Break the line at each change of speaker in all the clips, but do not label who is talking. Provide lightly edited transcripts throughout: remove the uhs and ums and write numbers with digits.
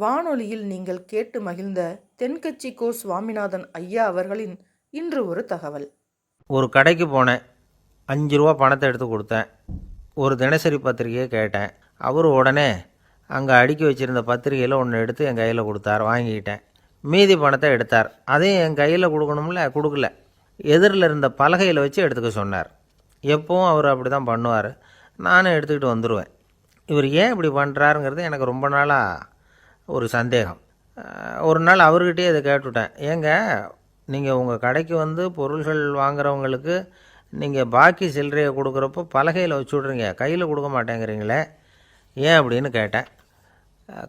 வானொலியில் நீங்கள் கேட்டு மகிழ்ந்த தென்கட்சி கோ சுவாமிநாதன் ஐயா அவர்களின் இன்று ஒரு தகவல்.
ஒரு கடைக்கு போனேன். 5 ரூபா பணத்தை எடுத்து கொடுத்தேன். ஒரு தினசரி பத்திரிகையை கேட்டேன். அவர் உடனே அங்கே அடுக்கி வச்சுருந்த பத்திரிகையில் ஒன்று எடுத்து என் கையில் கொடுத்தார். வாங்கிக்கிட்டேன். மீதி பணத்தை எடுத்தார். அதையும் என் கையில் கொடுக்கணும்ல, கொடுக்கல. எதிரில் இருந்த பலகையில் வச்சு எடுத்துக்க சொன்னார். எப்பவும் அவர் அப்படி தான் பண்ணுவார். நானும் எடுத்துக்கிட்டு வந்துடுவேன். இவர் ஏன் இப்படி பண்ணுறாருங்கிறது எனக்கு ரொம்ப நாளாக ஒரு சந்தேகம். ஒரு நாள் அவர்கிட்டயே இதை கேட்டுவிட்டேன். ஏங்க, நீங்கள் உங்கள் கடைக்கு வந்து பொருள்கள் வாங்குறவங்களுக்கு நீங்கள் பாக்கி சில்லறையை கொடுக்குறப்போ பலகையில் வச்சு விட்றீங்க, கையில் கொடுக்க மாட்டேங்கிறீங்களே, ஏன் அப்படின்னு கேட்டேன்.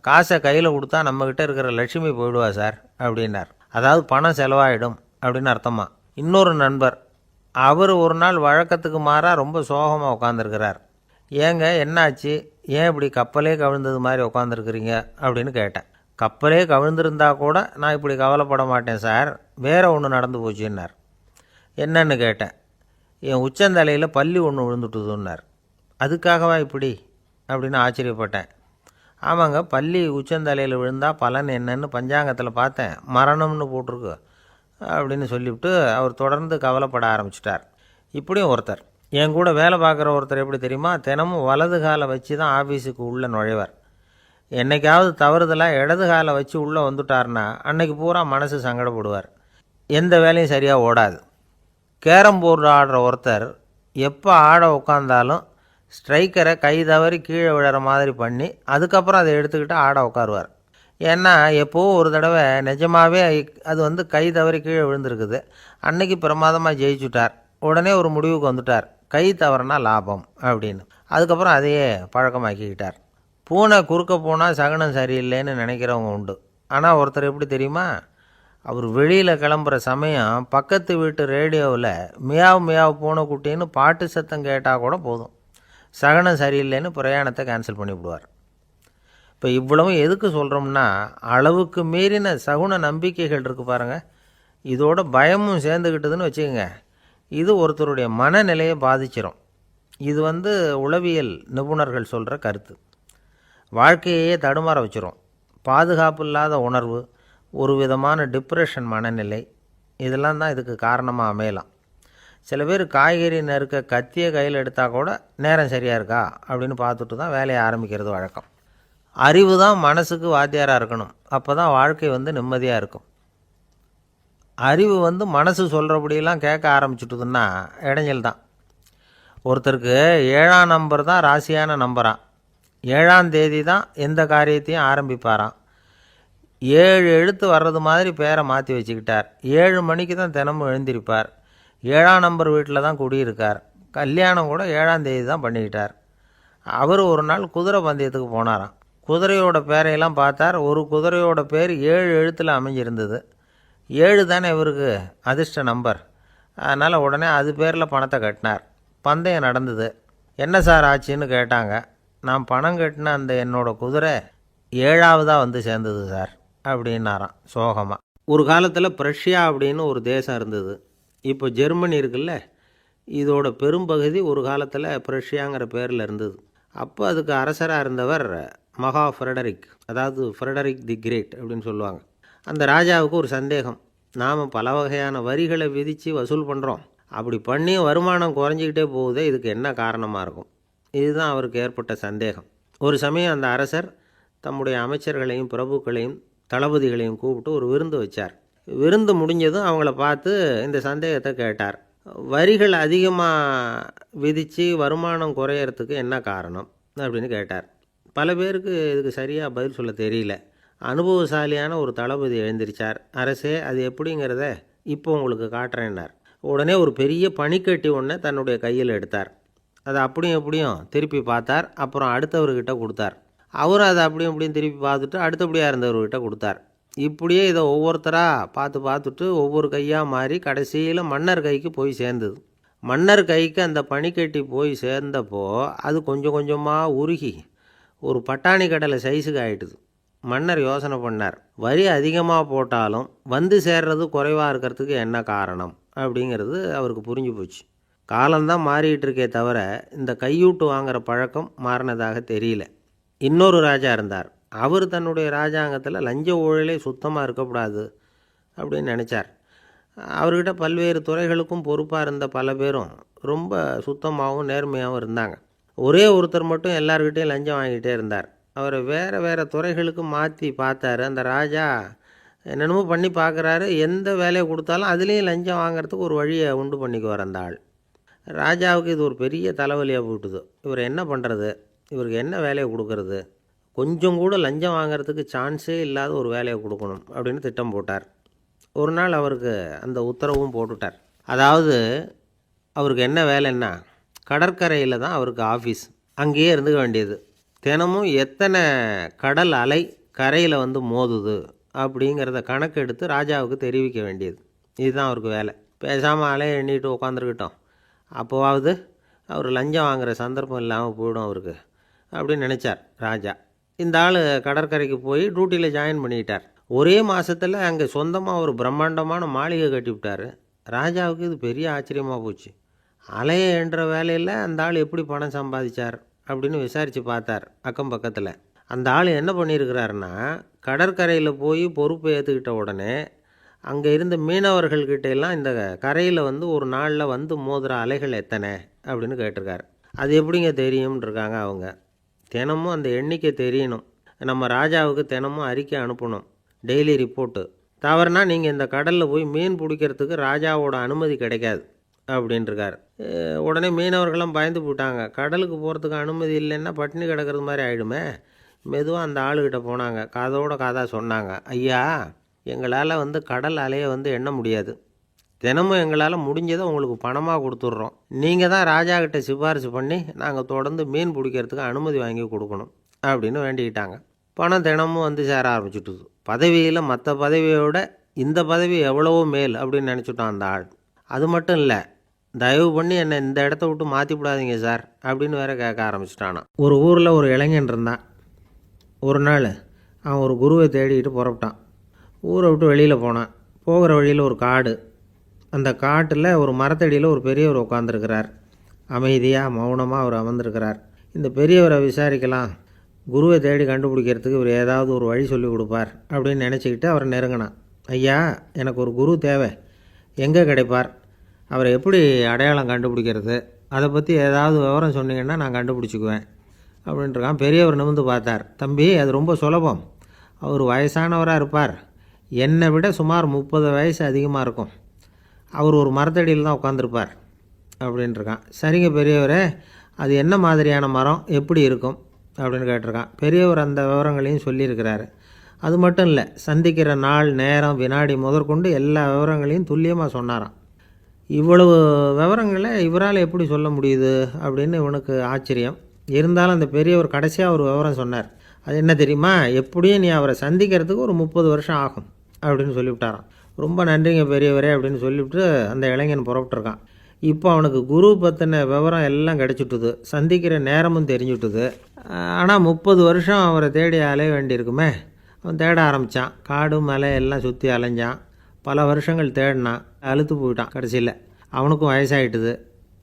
காசை கையில் கொடுத்தா நம்மக்கிட்ட இருக்கிற லட்சுமி போயிடுவா சார் அப்படின்னார். அதாவது பணம் செலவாயிடும் அப்படின்னு அர்த்தமா. இன்னொரு நண்பர், அவர் ஒரு நாள் வழக்கத்துக்கு மாறாக ரொம்ப சோகமாக உட்காந்துருக்கிறார். ஏங்க என்னாச்சு, ஏன் இப்படி கப்பலே கவிழ்ந்தது மாதிரி உட்காந்துருக்குறீங்க அப்படின்னு கேட்டேன். கப்பலே கவிழ்ந்திருந்தா கூட நான் இப்படி கவலைப்பட மாட்டேன் சார், வேறு ஒன்று நடந்து போச்சுன்னார். என்னன்னு கேட்டேன். என் உச்சந்தலையில் பல்லி ஒன்று விழுந்துட்டுதுன்னார். அதுக்காகவா இப்படி அப்படின்னு ஆச்சரியப்பட்டேன். ஆமாங்க, பல்லி உச்சந்தலையில் விழுந்தால் பலன் என்னன்னு பஞ்சாங்கத்தில் பார்த்தேன், மரணம்னு போட்டிருக்கு அப்படின்னு சொல்லிவிட்டு அவர் தொடர்ந்து கவலைப்பட ஆரம்பிச்சிட்டார். இப்படியும் ஒருத்தர், என் கூட வேலை பார்க்குற ஒருத்தர் எப்படி தெரியுமா, தினமும் வலது காலை வச்சு தான் ஆஃபீஸுக்கு உள்ளே நுழைவார். என்றைக்காவது தவறுதலாக இடது காலை வச்சு உள்ளே வந்துட்டார்னா அன்னைக்கு பூரா மனசு சங்கடப்படுவார். எந்த வேலையும் சரியாக ஓடாது. கேரம் போர்டு ஆடுற ஒருத்தர் எப்போ ஆட உட்காந்தாலும் ஸ்ட்ரைக்கரை கை தவறி கீழே விழுற மாதிரி பண்ணி அதுக்கப்புறம் அதை எடுத்துக்கிட்டு ஆட உட்காருவார். ஏன்னா எப்போவோ ஒரு தடவை நிஜமாகவே அது கை தவறி கீழே விழுந்திருக்குது. அன்னைக்கு பிரமாதமாக ஜெயிச்சுட்டார். உடனே ஒரு முடிவுக்கு வந்துட்டார், கை தவறுனா லாபம் அப்படின்னு. அதுக்கப்புறம் அதையே பழக்கமாக்கிக்கிட்டார். பூனை குறுக்க போனால் சகனம் சரியில்லைன்னு நினைக்கிறவங்க உண்டு. ஆனால் ஒருத்தர் எப்படி தெரியுமா, அவர் வெளியில் கிளம்புற சமயம் பக்கத்து வீட்டு ரேடியோவில் மியாவ் மியாவ் பூனைக்குட்டின்னு பாட்டு சத்தம் கேட்டால் கூட போதும், சகனம் சரியில்லைன்னு பிரயாணத்தை கேன்சல் பண்ணிவிடுவார். இப்போ இவ்வளவும் எதுக்கு சொல்கிறோம்னா, அளவுக்கு மீறின சகுன நம்பிக்கைகள் இருக்குது பாருங்கள், இதோட பயமும் சேர்ந்துக்கிட்டதுன்னு வச்சுக்கோங்க, இது ஒருத்தருடைய மனநிலையை பாதிச்சிடும். இது உளவியல் நிபுணர்கள் சொல்கிற கருத்து. வாழ்க்கையே தடுமாற வச்சிரும். பாதுகாப்பு இல்லாத உணர்வு, ஒரு விதமான டிப்ரெஷன் மனநிலை, இதெல்லாம் தான் இதுக்கு காரணமாக அமையலாம். சில பேர் காய்கறி நறுக்க கத்தியை கையில் எடுத்தால் கூட நேரம் சரியாக இருக்கா அப்படின்னு பார்த்துட்டு தான் வேலையை ஆரம்பிக்கிறது வழக்கம். அறிவு தான் மனசுக்கு வாத்தியாராக இருக்கணும். அப்போ தான் வாழ்க்கை நிம்மதியாக இருக்கும். அறிவு மனசு சொல்கிறபடியெல்லாம் கேட்க ஆரம்பிச்சுட்டுதுன்னா இடைஞ்சல் தான். ஒருத்தருக்கு 7ஆம் நம்பர் தான் ராசியான நம்பரான். 7ஆம் தேதி தான் எந்த காரியத்தையும் ஆரம்பிப்பாராம். 7 எழுத்து வர்றது மாதிரி பேரை மாற்றி வச்சுக்கிட்டார். 7 மணிக்கு தான் தினமும் எழுந்திருப்பார். 7ஆம் நம்பர் வீட்டில் தான் குடியிருக்கார். கல்யாணம் கூட 7ஆம் தேதி தான் பண்ணிக்கிட்டார். அவர் ஒரு நாள் குதிரை பந்தயத்துக்கு போனாராம். குதிரையோட பேரையெல்லாம் பார்த்தார். ஒரு குதிரையோட பேர் 7 எழுத்தில் அமைஞ்சிருந்தது. 7 தானே இவருக்கு அதிர்ஷ்ட நம்பர். அதனால் உடனே அது பேரில் பணத்தை கட்டினார். பந்தயம் நடந்தது. என்ன சார் ஆச்சுன்னு கேட்டாங்க. நான் பணம் கட்டின அந்த என்னோடய குதிரை 7ஆவதாக சேர்ந்தது சார் அப்படின்னாராம் சோகமாக. ஒரு காலத்தில் பிரஷ்யா அப்படின்னு ஒரு தேசம் இருந்தது. இப்போ ஜெர்மனி இருக்குல்ல, இதோட பெரும்பகுதி ஒரு காலத்தில் பிரஷ்யாங்கிற பேரில் இருந்தது. அப்போ அதுக்கு அரசராக இருந்தவர் மகா ஃப்ரெடரிக், அதாவது ஃப்ரெடரிக் தி கிரேட் அப்படின்னு சொல்லுவாங்க. அந்த ராஜாவுக்கு ஒரு சந்தேகம், நாம் பல வகையான வரிகளை விதித்து வசூல் பண்ணுறோம், அப்படி பண்ணியும் வருமானம் குறைஞ்சிக்கிட்டே போகுதே, இதுக்கு என்ன காரணமாக இருக்கும்? இதுதான் அவருக்கு ஏற்பட்ட சந்தேகம். ஒரு சமயம் அந்த அரசர் தம்முடைய அமைச்சர்களையும் பிரபுக்களையும் தளபதிகளையும் கூப்பிட்டு ஒரு விருந்து வச்சார். விருந்து முடிஞ்சதும் அவங்கள பார்த்து இந்த சந்தேகத்தை கேட்டார். வரிகள் அதிகமாக விதித்து வருமானம் குறையறதுக்கு என்ன காரணம் அப்படின்னு கேட்டார். பல பேருக்கு இதுக்கு சரியாக பதில் சொல்ல தெரியல. அனுபவசாலியான ஒரு தளபதி எழுந்திருச்சார். அரசே, அது எப்படிங்கிறத இப்போ உங்களுக்கு காட்டுறேன்னார். உடனே ஒரு பெரிய பனிக்கட்டி ஒன்றை தன்னுடைய கையில் எடுத்தார். அதை அப்படியும் எப்படியும் திருப்பி பார்த்தார். அப்புறம் அடுத்தவர்கிட்ட கொடுத்தார். அவரும் அதை அப்படியும் இப்படியும் திருப்பி பார்த்துட்டு அடுத்தபடியாக இருந்தவர்கிட்ட கொடுத்தார். இப்படியே இதை ஒவ்வொருத்தராக பார்த்துட்டு ஒவ்வொரு கையாக மாறி கடைசியில் மன்னர் கைக்கு போய் சேர்ந்தது. மன்னர் கைக்கு அந்த பனிக்கட்டி போய் சேர்ந்தப்போ அது கொஞ்சம் கொஞ்சமாக உருகி ஒரு பட்டாணி கடலை சைஸுக்கு ஆகிட்டுது. மன்னர் யோசனை பண்ணார், வரி அதிகமாக போட்டாலும் சேர்றது குறைவாக இருக்கிறதுக்கு என்ன காரணம் அப்படிங்கிறது அவருக்கு புரிஞ்சு போச்சு. காலம்தான் மாறிக்கிட்டு இருக்கே தவிர இந்த கையூட்டு வாங்குகிற பழக்கம் மாறினதாக தெரியல. இன்னொரு ராஜா இருந்தார். அவர் தன்னுடைய ராஜாங்கத்தில் லஞ்ச ஊழலே சுத்தமாக இருக்கக்கூடாது அப்படின்னு நினச்சார். அவர்கிட்ட பல்வேறு துறைகளுக்கும் பொறுப்பாக இருந்த பல பேரும் ரொம்ப சுத்தமாகவும் நேர்மையாகவும் இருந்தாங்க. ஒரே ஒருத்தர் மட்டும் எல்லார்கிட்டையும் லஞ்சம் வாங்கிட்டே இருந்தார். அவரை வேறு வேறு துறைகளுக்கு மாற்றி பார்த்தாரு. அந்த ராஜா என்னென்னமோ பண்ணி பார்க்குறாரு. எந்த வேலையை கொடுத்தாலும் அதுலேயும் லஞ்சம் வாங்குறதுக்கு ஒரு வழியை உண்டு பண்ணிக்குவார் அந்த ஆள். ராஜாவுக்கு இது ஒரு பெரிய தலைவலியாக போட்டுது. இவர் என்ன பண்ணுறது, இவருக்கு என்ன வேலையை கொடுக்கறது, கொஞ்சம் கூட லஞ்சம் வாங்கிறதுக்கு சான்ஸே இல்லாத ஒரு வேலையை கொடுக்கணும் அப்படின்னு திட்டம் போட்டார். ஒரு நாள் அவருக்கு அந்த உத்தரவும் போட்டுட்டார். அதாவது அவருக்கு என்ன வேலைன்னா, கடற்கரையில் தான் அவருக்கு ஆஃபீஸ். அங்கேயே இருந்துக்க வேண்டியது. தினமும் எத்தனை கடல் அலை கரையில் வந்து மோதுது அப்படிங்கிறத கணக்கெடுத்து ராஜாவுக்கு தெரிவிக்க வேண்டியது. இதுதான் அவருக்கு வேலை. பேசாமல் அலையை எண்ணிட்டு உட்காந்துருக்கட்டும், அப்போவாவது அவர் லஞ்சம் வாங்குகிற சந்தர்ப்பம் இல்லாமல் போயிடும் அவருக்கு அப்படின்னு நினச்சார் ராஜா. இந்த ஆள் கடற்கரைக்கு போய் டியூட்டியில் ஜாயின் பண்ணிக்கிட்டார். ஒரே மாதத்தில் அங்கே சொந்தமாக ஒரு பிரம்மாண்டமான மாளிகை கட்டிவிட்டார். ராஜாவுக்கு இது பெரிய ஆச்சரியமாக போச்சு. அலையை என்ற வேலையில் அந்த ஆள் எப்படி பணம் சம்பாதிச்சார் அப்படின்னு விசாரித்து பார்த்தார் அக்கம் பக்கத்தில். அந்த ஆள் என்ன பண்ணியிருக்கிறாருன்னா, கடற்கரையில் போய் பொறுப்பை ஏற்றுக்கிட்ட உடனே அங்கே இருந்த மீனவர்கள்கிட்ட எல்லாம் இந்த கரையில் வந்து ஒரு நாளில் வந்து மோதுகிற அலைகள் எத்தனை அப்படின்னு கேட்டிருக்காரு. அது எப்படிங்க தெரியும்னு இருக்காங்க அவங்க. தினமும் அந்த எண்ணிக்கை தெரியணும். நம்ம ராஜாவுக்கு தினமும் அறிக்கை அனுப்பணும், டெய்லி ரிப்போர்ட்டு. தவறுனா நீங்கள் இந்த கடலில் போய் மீன் பிடிக்கிறதுக்கு ராஜாவோட அனுமதி கிடைக்காது அப்படின்ட்டுருக்காரு. உடனே மீனவர்களும் பயந்து போட்டாங்க. கடலுக்கு போகிறதுக்கு அனுமதி இல்லைன்னா பட்டினி கிடக்கிறது மாதிரி ஆகிடுமே. மெதுவாக அந்த ஆளுகிட்ட போனாங்க, காதோட காதாக சொன்னாங்க, ஐயா, எங்களால் வந்து கடல் அலையை வந்து எண்ண முடியாது. தினமும் எங்களால் முடிஞ்சதை உங்களுக்கு பணமாக கொடுத்துட்றோம். நீங்கள் தான் ராஜா கிட்ட சிபாரிசு பண்ணி நாங்கள் தொடர்ந்து மீன் பிடிக்கிறதுக்கு அனுமதி வாங்கி கொடுக்கணும் அப்படின்னு வேண்டிக்கிட்டாங்க. பணம் தினமும் வந்து சேர ஆரம்பிச்சுட்டுது. பதவியில் மற்ற பதவியோட இந்த பதவி எவ்வளவோ மேல் அப்படின்னு நினச்சிட்டான் அந்த ஆள். அது மட்டும் இல்லை, தயவு பண்ணி என்னை இந்த இடத்த விட்டு மாற்றி விடாதீங்க சார் அப்படின்னு வேற கேட்க ஆரம்பிச்சிட்டானா. ஒரு ஊரில் ஒரு இளைஞன் இருந்தான். ஒரு நாள் அவன் ஒரு குருவை தேடிக்கிட்டு புறப்பட்டான். ஊரை விட்டு வெளியில் போனான். போகிற வழியில் ஒரு காடு. அந்த காட்டில் ஒரு மரத்தடியில் ஒரு பெரியவர் உட்காந்துருக்கிறார். அமைதியாக மௌனமாக அவர் அமர்ந்திருக்கிறார். இந்த பெரியவரை விசாரிக்கலாம், குருவை தேடி கண்டுபிடிக்கிறதுக்கு இவர் ஏதாவது ஒரு வழி சொல்லி கொடுப்பார் அப்படின்னு நினச்சிக்கிட்டு அவரை நெருங்கினான். ஐயா, எனக்கு ஒரு குரு தேவை, எங்கே கிடைப்பார், அவரை எப்படி அடையாளம் கண்டுபிடிக்கிறது, அதை பற்றி ஏதாவது விவரம் சொன்னீங்கன்னா நான் கண்டுபிடிச்சிக்குவேன் அப்படின்ட்டுருக்கான். பெரியவர் நிமிர்ந்து பார்த்தார். தம்பி, அது ரொம்ப சுலபம். அவர் வயசானவராக இருப்பார், என்னை விட சுமார் 30 வயசு அதிகமாக இருக்கும். அவர் ஒரு மரத்தடியில் தான் உட்காந்துருப்பார் அப்படின்ட்டுருக்கான். சரிங்க பெரியவரே, அது என்ன மாதிரியான மரம், எப்படி இருக்கும் அப்படின்னு கேட்டிருக்கான். பெரியவர் அந்த விவரங்களையும் சொல்லியிருக்கிறாரு. அது மட்டும் இல்லை, சந்திக்கிற நாள், நேரம், வினாடி முதற்கொண்டு எல்லா விவரங்களையும் துல்லியமாக சொன்னாராம். இவ்வளவு விவரங்களை இவரால் எப்படி சொல்ல முடியுது அப்படின்னு இவனுக்கு ஆச்சரியம். இருந்தாலும் அந்த பெரியவர் கடைசியாக ஒரு விவரம் சொன்னார். அது என்ன தெரியுமா, எப்படியும் நீ அவரை சந்திக்கிறதுக்கு ஒரு 30 வருஷம் ஆகும் அப்படின்னு சொல்லிவிட்டாராம். ரொம்ப நன்றிங்க பெரியவரே அப்படின்னு சொல்லிவிட்டு அந்த இளைஞன் புறப்பட்டுருக்கான். இப்போ அவனுக்கு குரு பற்றின விவரம் எல்லாம் கிடச்சிட்டுது, சந்திக்கிற நேரமும் தெரிஞ்சுட்டுது. ஆனால் 30 வருஷம் அவரை தேடி அலைய வேண்டியிருக்குமே. அவன் தேட ஆரம்பித்தான். காடு மலை எல்லாம் சுற்றி அலைஞ்சான். பல வருஷங்கள் தேடினான், அழுத்து போயிட்டான். கடைசியில் அவனுக்கும் வயசாகிட்டுது.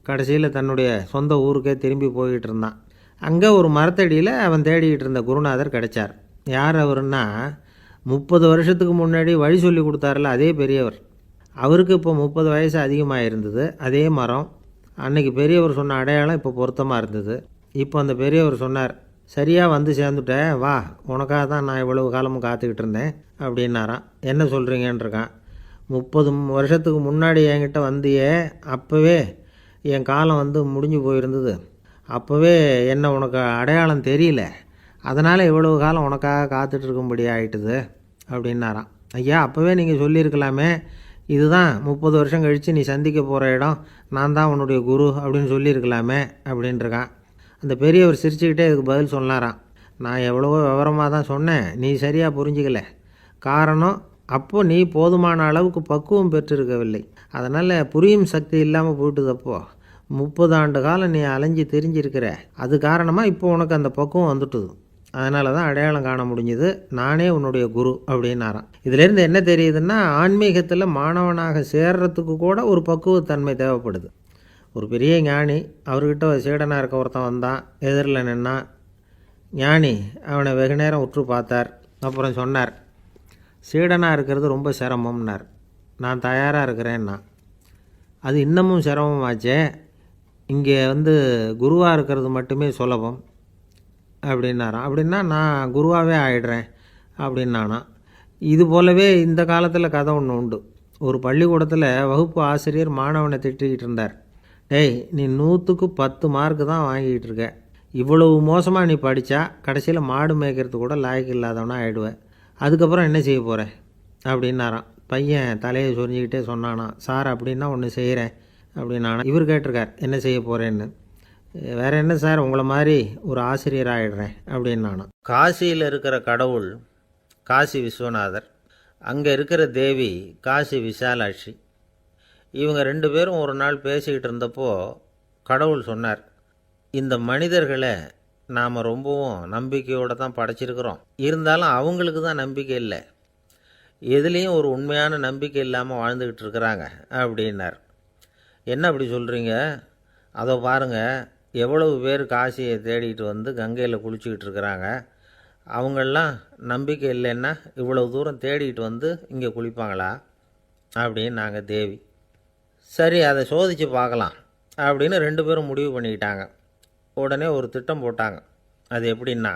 கடைசியில் தன்னுடைய சொந்த ஊருக்கே திரும்பி போய்கிட்டு இருந்தான். அங்கே ஒரு மரத்தடியில் அவன் தேடிக்கிட்டு இருந்த குருநாதர் கிடைச்சார். யார் அவருன்னா, 30 வருஷத்துக்கு முன்னாடி வழி சொல்லி கொடுத்தாரில்ல அதே பெரியவர். அவருக்கு இப்போ 30 வயசு அதிகமாக இருந்தது. அதே மரம், அன்னைக்கு பெரியவர் சொன்ன அடையாளம் இப்போ பொருத்தமாக இருந்தது. இப்போ அந்த பெரியவர் சொன்னார், சரியாக வந்து சேர்ந்துட்டேன், வா, உனக்காக தான் நான் இவ்வளவு காலமும் காத்துக்கிட்டு இருந்தேன் அப்படின்னாராம். என்ன சொல்கிறீங்கன்றிருக்கான். 30 வருஷத்துக்கு முன்னாடி என்கிட்ட வந்தியே, அப்போவே என் காலம் வந்து முடிஞ்சு போயிருந்தது. அப்போவே என்ன உனக்கு அடையாளம் தெரியல, அதனால் இவ்வளவு காலம் உனக்காக காத்துட்ருக்கும்படி ஆகிட்டுது அப்படின்னாராம். ஐயா, அப்போவே நீங்கள் சொல்லியிருக்கலாமே, இதுதான் 30 வருஷம் கழித்து நீ சந்திக்க போகிற இடம், நான் தான் உன்னுடைய குரு அப்படின்னு சொல்லியிருக்கலாமே அப்படின்ட்டுருக்கான். அந்த பெரியவர் சிரிச்சுக்கிட்டே இதுக்கு பதில் சொன்னாராம். நான் எவ்வளவோ விவரமாக தான் சொன்னேன், நீ சரியாக புரிஞ்சிக்கல. காரணம், அப்போது நீ போதுமான அளவுக்கு பக்குவம் பெற்றிருக்கவில்லை, அதனால் புரியும் சக்தி இல்லாமல் போயிட்டுது. அப்போது 30 ஆண்டு காலம் நீ அலைஞ்சி தெரிஞ்சிருக்கிற, அது காரணமாக இப்போ உனக்கு அந்த பக்குவம் வந்துட்டுது, அதனால தான் அடையாளம் காண முடிஞ்சுது, நானே உன்னுடைய குரு அப்படின்னாராம். இதிலேருந்து என்ன தெரியுதுன்னா, ஆன்மீகத்தில் மாணவனாக சேர்றதுக்கு கூட ஒரு பக்குவத்தன்மை தேவைப்படுது. ஒரு பெரிய ஞானி, அவர்கிட்ட சீடனாக இருக்க ஒருத்தன் வந்தான், எதிரில் நின்னான். ஞானி அவனை வெகு நேரம் உற்று பார்த்தார். அப்புறம் சொன்னார், சீடனாக இருக்கிறது ரொம்ப சிரமம்னார். நான் தயாராக இருக்கிறேன்னா. அது இன்னமும் சிரமமாச்சே, இங்கே குருவாக இருக்கிறது மட்டுமே சுலபம் அப்படின்னாராம். அப்படின்னா நான் குருவாகவே ஆயிடுறேன் அப்படின்னானா. இது போலவே இந்த காலத்தில் கதை ஒன்று உண்டு. ஒரு பள்ளிக்கூடத்தில் வகுப்பு ஆசிரியர் மாணவனை திட்டிக்கிட்டு இருந்தார். டேய், நீ 100க்கு 10 மார்க்கு தான் வாங்கிக்கிட்டு இருக்க. இவ்வளவு மோசமாக நீ படித்தா கடைசியில் மாடு மேய்க்கிறது கூட லாய்க்கு இல்லாதவனா ஆகிடுவேன். அதுக்கப்புறம் என்ன செய்ய போகிற அப்படின்னாராம். பையன் தலையை சொரிஞ்சிக்கிட்டே சொன்னானா, சார் அப்படின்னா ஒன்று செய்கிறேன் அப்படின்னானா. இவர் கேட்டிருக்கார், என்ன செய்ய போகிறேன்னு. வேறு என்ன சார், உங்களை மாதிரி ஒரு ஆசிரியர் ஆகிடுறேன் அப்படின்னானா. காசியில் இருக்கிற கடவுள் காசி விஸ்வநாதர், அங்கே இருக்கிற தேவி காசி விசாலாட்சி. இவங்க 2 பேரும் ஒரு நாள் பேசிக்கிட்டு இருந்தப்போ கடவுள் சொன்னார், இந்த மனிதர்களை நாம் ரொம்பவும் நம்பிக்கையோடு தான் படைச்சிருக்கிறோம். இருந்தாலும் அவங்களுக்கு தான் நம்பிக்கை இல்லை, எதுலேயும் ஒரு உண்மையான நம்பிக்கை இல்லாமல் வாழ்ந்துக்கிட்டு இருக்கிறாங்க அப்படின்னார். என்ன அப்படி சொல்கிறீங்க? அதை பாருங்கள், எவ்வளவு பேர் காசியை தேடிட்டு கங்கையில் குளிச்சுக்கிட்டு இருக்கிறாங்க. அவங்களெலாம் நம்பிக்கை இல்லைன்னா இவ்வளவு தூரம் தேடிட்டு இங்கே குளிப்பாங்களா அப்படின்னு நாங்கள் தேவி. சரி, அதை சோதித்து பார்க்கலாம் அப்படின்னு 2 பேரும் முடிவு பண்ணிக்கிட்டாங்க. உடனே ஒரு திட்டம் போட்டாங்க. அது எப்படின்னா,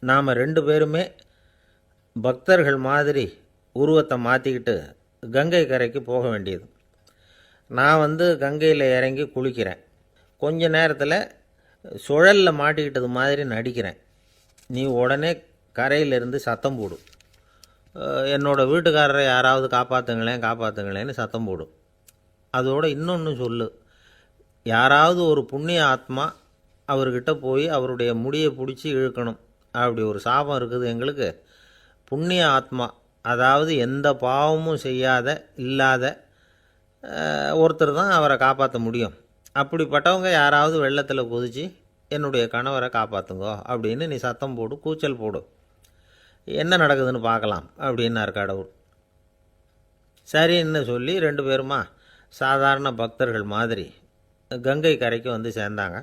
நாம் 2 பேருமே பக்தர்கள் மாதிரி உருவத்தை மாற்றிக்கிட்டு கங்கை கரைக்கு போக வேண்டியது. நான் கங்கையில் இறங்கி குளிக்கிறேன். கொஞ்ச நேரத்தில் சுழலில் மாட்டிக்கிட்டது மாதிரி நடிக்கிறேன். நீ உடனே கரையிலேருந்து சத்தம் போடும், என்னோடய வீட்டுக்காரரை யாராவது காப்பாற்றுங்களேன்னு சத்தம் போடும். அதோடு இன்னொன்று சொல்லு, யாராவது ஒரு புண்ணிய ஆத்மா அவர்கிட்ட போய் அவருடைய முடியை பிடிச்சி இழுக்கணும். அப்படி ஒரு சாபம் இருக்குது எங்களுக்கு. புண்ணிய ஆத்மா, அதாவது எந்த பாவமும் செய்யாத இல்லாத ஒருத்தர் தான் அவரை காப்பாற்ற முடியும். அப்படிப்பட்டவங்க யாராவது வெள்ளத்தில் குதித்து என்னுடைய கணவரை காப்பாற்றுங்கோ அப்படின்னு நீ சத்தம் போடு, கூச்சல் போடு, என்ன நடக்குதுன்னு பார்க்கலாம் அப்படின்னார் கடவுள். சரின்னு சொல்லி 2 பேருமா சாதாரண பக்தர்கள் மாதிரி கங்கை கரைக்கு சேர்ந்தாங்க.